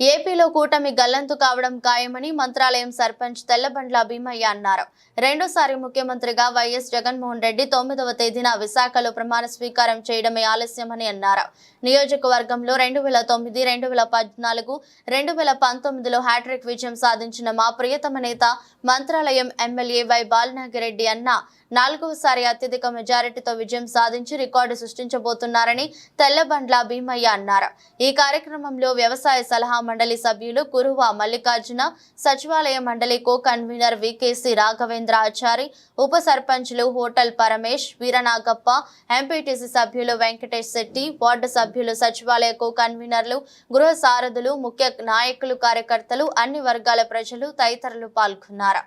ఏపీలో కూటమి గల్లంతు కావడం ఖాయమని మంత్రాలయం సర్పంచ్ తెల్లబండ్ల భీమయ్య అన్నారు. రెండోసారి ముఖ్యమంత్రిగా వైఎస్ జగన్మోహన్ రెడ్డి 9వ తేదీన విశాఖలో ప్రమాణ స్వీకారం చేయడమే ఆలస్యమని అన్నారు. నియోజకవర్గంలో 2009, 2014, 2019లో హ్యాట్రిక్ విజయం సాధించిన మా ప్రియతమ నేత మంత్రాలయం ఎమ్మెల్యే వై బాలనాగిరెడ్డి అన్న 4వసారి అత్యధిక మెజారిటీతో విజయం సాధించి రికార్డు సృష్టించబోతున్నారని తెల్లబండ్ల భీమయ్య అన్నారు. ఈ కార్యక్రమంలో వ్యవసాయ సలహా మండలి సభ్యులు కురువ మల్లికార్జున, సచివాలయ మండలి కో కన్వీనర్ వికేసి రాఘవేంద్ర ఆచారి, ఉప సర్పంచ్లు హోటల్ పరమేష్, వీరనాగప్ప, ఎంపీటీసీ సభ్యులు వెంకటేష్ శెట్టి, వార్డు సభ్యులు, సచివాలయ కో కన్వీనర్లు, గృహ సారథులు, ముఖ్య నాయకులు, కార్యకర్తలు, అన్ని వర్గాల ప్రజలు తదితరులు పాల్గొన్నారు.